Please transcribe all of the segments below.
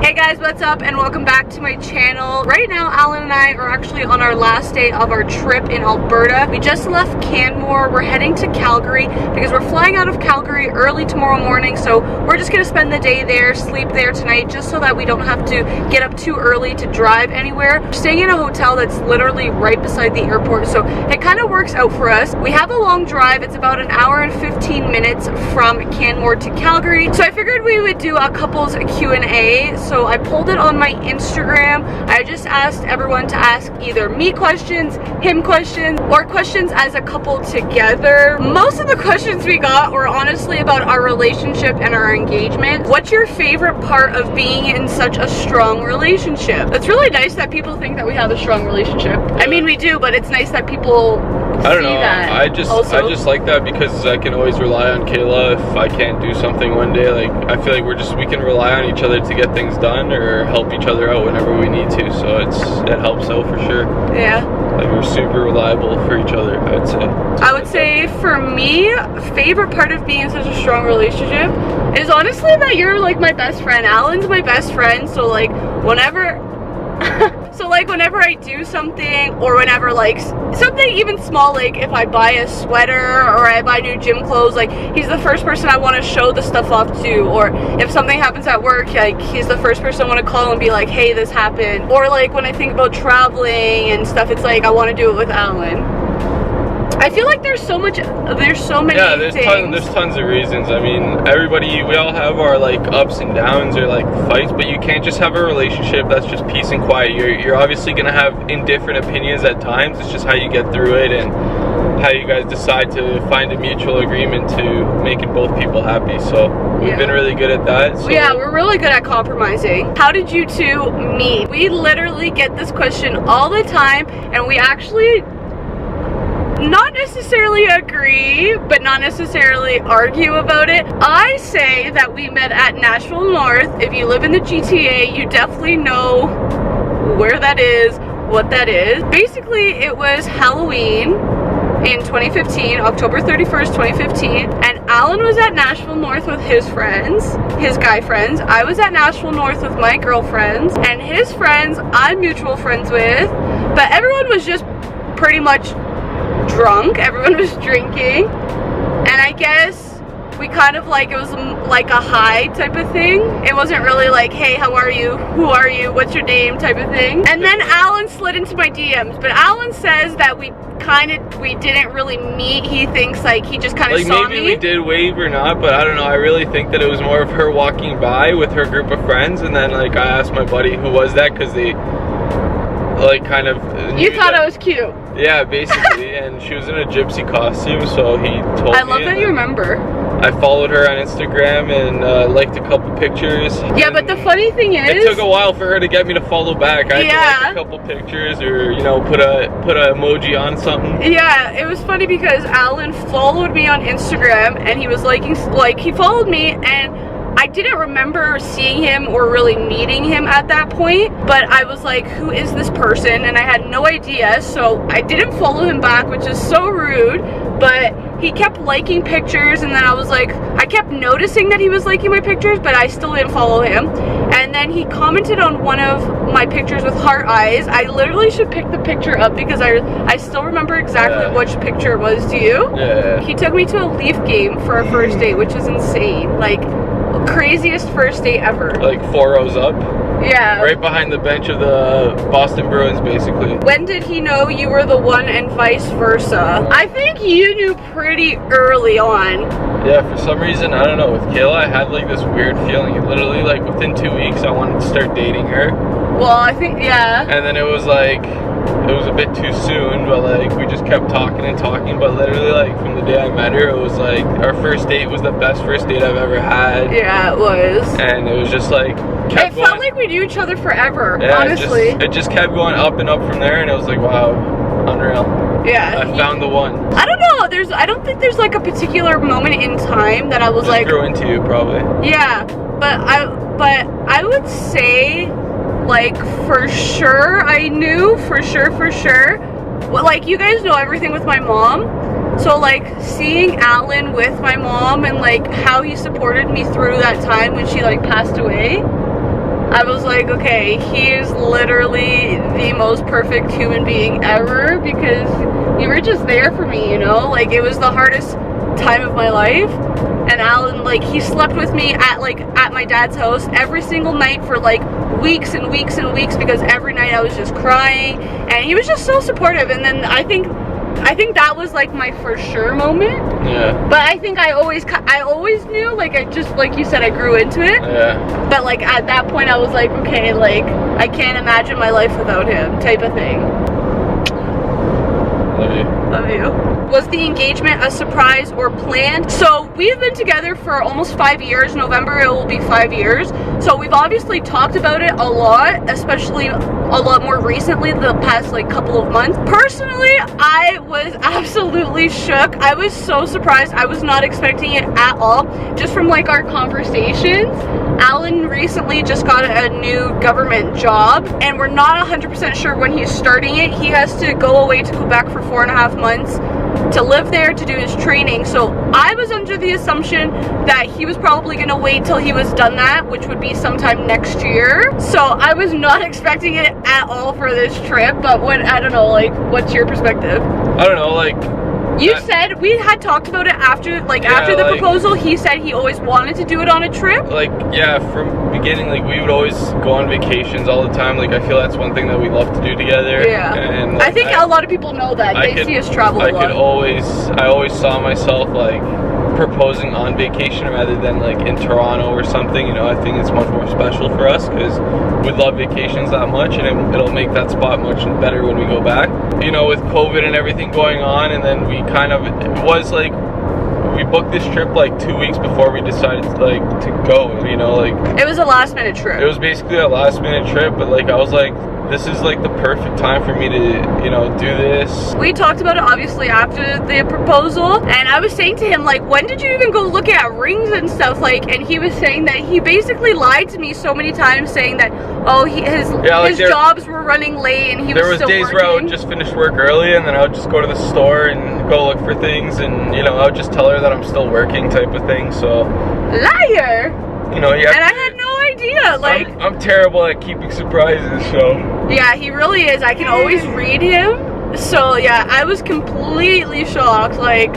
Hey guys, what's up and welcome back to my channel. Right now, Alan and I are actually on our last day of our trip in Alberta. We just left Canmore. We're heading to Calgary because we're flying out of Calgary early tomorrow morning. So we're just gonna spend the day there, sleep there tonight, just so that we don't have to get up too early to drive anywhere. We're staying in a hotel that's literally right beside the airport, so it kind of works out for us. We have a long drive. It's about an hour and 15 minutes from Canmore to Calgary. So I figured we would do a couples Q&A. So I pulled it on my Instagram. I just asked everyone to ask either me questions, him questions, or questions as a couple together. Most of the questions we got were honestly about our relationship and our engagement. What's your favorite part of being in such a strong relationship? It's really nice that people think that we have a strong relationship. I mean, we do, but it's nice that people I don't know. I just like that because I can always rely on Kayla if I can't do something one day. Like, I feel like we can rely on each other to get things done or help each other out whenever we need to. So it helps out for sure. Yeah. Like, we're super reliable for each other, I would say. I would say for me, favorite part of being in such a strong relationship is honestly that you're like my best friend. Alan's my best friend, so like whenever whenever I do something, or whenever like something even small, like if I buy a sweater or I buy new gym clothes, like he's the first person I want to show the stuff off to. Or if something happens at work, like he's the first person I want to call and be like, hey, this happened. Or like when I think about traveling and stuff, it's like I want to do it with Alan. I feel like there's so many things. There's tons of reasons. I mean, we all have our like ups and downs or like fights, but you can't just have a relationship that's just peace and quiet. You're obviously gonna have indifferent opinions at times. It's just how you get through it and how you guys decide to find a mutual agreement to making both people happy. So we've been really good at that. So. Yeah, we're really good at compromising. How did you two meet? We literally get this question all the time, and we actually not necessarily agree, but not necessarily argue about it. I say that we met at Nashville North. If you live in the GTA, you definitely know where that is, what that is. Basically, it was Halloween in 2015, October 31st, 2015, and Alan was at Nashville North with his friends, his guy friends. I was at Nashville North with my girlfriends, and his friends I'm mutual friends with, but everyone was just pretty much drunk. Everyone was drinking, and I guess we kind of like, it was like a hi type of thing. It wasn't really like, hey, how are you, who are you, what's your name type of thing. And then Alan slid into my DMs, but Alan says that we didn't really meet. He thinks like he just kind of saw me. Like maybe we did wave or not, but I don't know. I really think that it was more of her walking by with her group of friends, and then like I asked my buddy who was that, because they like kind of you thought I was cute. Yeah, basically. And she was in a gypsy costume, so he told me. I love that you remember. I followed her on Instagram and liked a couple pictures. Yeah, but the funny thing is, it took a while for her to get me to follow back. I had to like a couple pictures, or you know, put a emoji on something. Yeah, it was funny because Alan followed me on Instagram, and he was he followed me, and I didn't remember seeing him or really meeting him at that point, but I was like, who is this person? And I had no idea, so I didn't follow him back, which is so rude, but he kept liking pictures, and then I was like, I kept noticing that he was liking my pictures, but I still didn't follow him. And then he commented on one of my pictures with heart eyes. I literally should pick the picture up because I still remember exactly which picture it was. Do you? Yeah. He took me to a Leaf game for our first date, which is insane. Like, craziest first date ever. Like 4 rows up? Yeah. Right behind the bench of the Boston Bruins, basically. When did he know you were the one and vice versa? I think you knew pretty early on. Yeah, for some reason, I don't know, with Kayla, I had like this weird feeling. Literally, like within 2 weeks, I wanted to start dating her. Well, I think, yeah. And then it was like, it was a bit too soon, but like we just kept talking and talking. But literally, like from the day I met her, it was like our first date was the best first date I've ever had. Yeah, it was. And it was just like it felt like we knew each other forever. Yeah, honestly, it just kept going up and up from there, and it was like, wow, unreal. Yeah, I found the one. I don't know. I don't think there's like a particular moment in time that I was like grew into you, probably. Yeah, but I would say, like, for sure, I knew for sure. Well, like, you guys know everything with my mom, so like seeing Alan with my mom and like how he supported me through that time when she like passed away, I was like, okay, he is literally the most perfect human being ever, because you were just there for me, you know? Like, it was the hardest time of my life, and Alan, like, he slept with me at my dad's house every single night for like weeks and weeks and weeks, because every night I was just crying, and he was just so supportive. And then I think that was like my for sure moment. Yeah. But I think I always knew, like, I just, like you said, I grew into it. Yeah. But like at that point I was like, okay, like, I can't imagine my life without him, type of thing. Love you. Love you. Was the engagement a surprise or planned? So we've been together for almost 5 years. November it will be 5 years. So we've obviously talked about it a lot, especially a lot more recently, the past like couple of months. Personally, I was absolutely shook. I was so surprised. I was not expecting it at all, just from like our conversations. Alan recently just got a new government job, and we're not 100% sure when he's starting it. He has to go away to Quebec for 4.5 months to live there to do his training. So I was under the assumption that he was probably gonna wait till he was done that, which would be sometime next year. So I was not expecting it at all for this trip. But I don't know, like, what's your perspective? I don't know, like, you said we had talked about it after, like, after the proposal. He said he always wanted to do it on a trip. Like, yeah, from beginning, like, we would always go on vacations all the time. Like, I feel that's one thing that we love to do together. Yeah. And like, I think a lot of people know that. They see us travel a lot. I always saw myself, like, proposing on vacation rather than, like, in Toronto or something. You know, I think it's much more special for us because we love vacations that much, and it'll make that spot much better when we go back. You know, with COVID and everything going on, and then we kind of, it was like, we booked this trip like 2 weeks before we decided to go, you know, like, it was a last minute trip. It was basically a last minute trip, but like, I was like, this is like the perfect time for me to, you know, do this. We talked about it obviously after the proposal, and I was saying to him, like, when did you even go look at rings and stuff, like, and he was saying that he basically lied to me so many times, saying that, oh, his jobs were running late and he was still working. There was days where I would just finish work early, and then I would just go to the store and go look for things, and, you know, I would just tell her that I'm still working, type of thing. So, liar. You know, yeah. And I had no idea. Like, I'm terrible at keeping surprises, so. Yeah, he really is. I can always read him. So yeah, I was completely shocked. Like,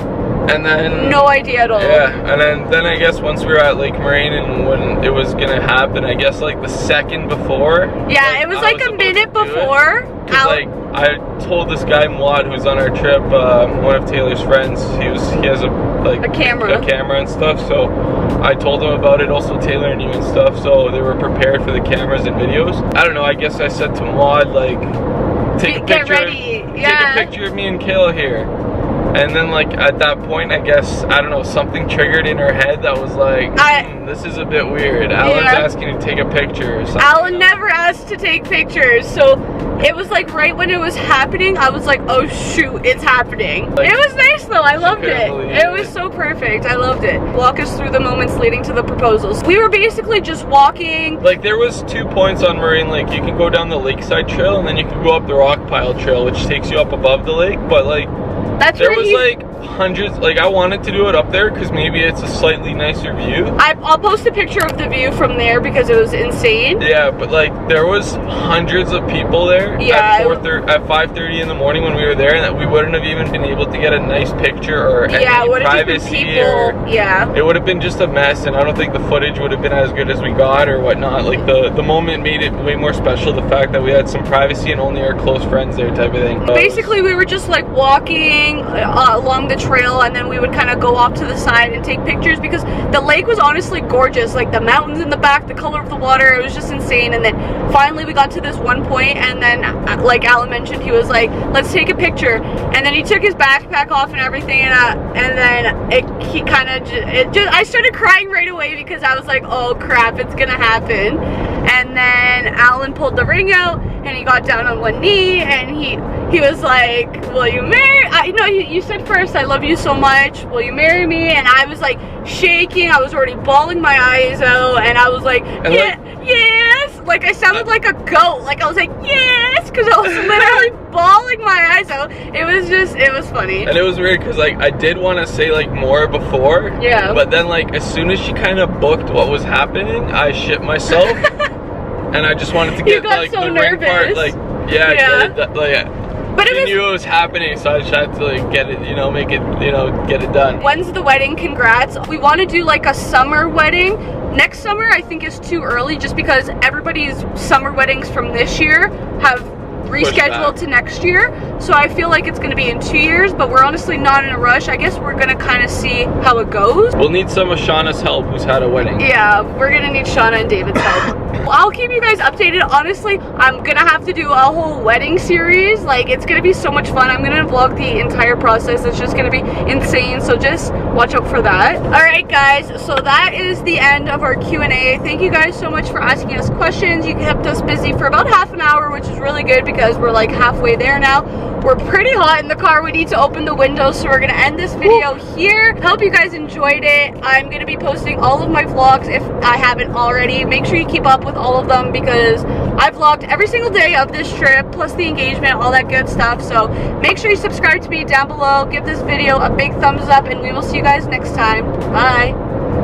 and then no idea at all. Yeah, and then I guess once we were at Lake Moraine and when it was gonna happen, I guess like the second before. Yeah, like, it was like a minute before. Cause like I told this guy Mwad, who's on our trip, one of Taylor's friends. He has a camera and stuff. So I told him about it. Also Taylor and you and stuff. So they were prepared for the cameras and videos. I don't know. I guess I said to Mwad, like, take a picture of me and Kayla here. And then, like, at that point, I guess, I don't know, something triggered in her head that was like, this is a bit weird. Alan's asking to take a picture or something. Alan never asked to take pictures, so it was like right when it was happening, I was like, oh shoot, it's happening. Like, it was nice though, I loved it. It was so perfect, I loved it. Walk us through the moments leading to the proposals. We were basically just walking. Like, there was 2 points on Moraine Lake. You can go down the lakeside trail, and then you can go up the rock pile trail, which takes you up above the lake, but like, there was like hundreds, like, I wanted to do it up there because maybe it's a slightly nicer view. I'll post a picture of the view from there because it was insane. Yeah, but like, there was hundreds of people there at 5:30 in the morning when we were there, and that we wouldn't have even been able to get a nice picture or any privacy, or it would have been just a mess, and I don't think the footage would have been as good as we got or whatnot. Like, the moment made it way more special, the fact that we had some privacy and only our close friends there, type of thing. Basically, we were just like walking along the trail, and then we would kind of go off to the side and take pictures because the lake was honestly gorgeous. Like, the mountains in the back, the color of the water, it was just insane. And then finally we got to this one point, and then like Alan mentioned, he was like, let's take a picture. And then he took his backpack off and everything, and then I started crying right away because I was like, oh crap, it's gonna happen. And then Alan pulled the ring out and he got down on one knee and he was like, will you marry, you said first, I love you so much, will you marry me? And I was like shaking, I was already bawling my eyes out, and I was like, yes, like I sounded like a goat, like I was like, yes, because I was literally bawling my eyes out. It was funny. And it was weird because like I did want to say like more before, but then like as soon as she kind of booked what was happening, I shit myself. and I just wanted to get like so the nervous. ring part, like Yeah. But she knew it was happening, so I just had to like get it, make it, get it done. When's the wedding? Congrats. We want to do like a summer wedding. Next summer I think is too early just because everybody's summer weddings from this year have rescheduled to next year. So I feel like it's going to be in 2 years, but we're honestly not in a rush. I guess we're going to kind of see how it goes. We'll need some of Shauna's help who's had a wedding. Yeah, we're going to need Shauna and David's help. Well, I'll keep you guys updated. Honestly, I'm going to have to do a whole wedding series. Like, it's going to be so much fun. I'm going to vlog the entire process. It's just going to be insane. So just watch out for that. All right, guys. So that is the end of our Q&A. Thank you guys so much for asking us questions. You kept us busy for about half an hour, which is really good because we're like halfway there now. We're pretty hot in the car. We need to open the windows, so we're gonna end this video here. Hope you guys enjoyed it. I'm gonna be posting all of my vlogs if I haven't already. Make sure you keep up with all of them because I vlogged every single day of this trip, plus the engagement, all that good stuff. So make sure you subscribe to me down below. Give this video a big thumbs up, and we will see you guys next time. Bye.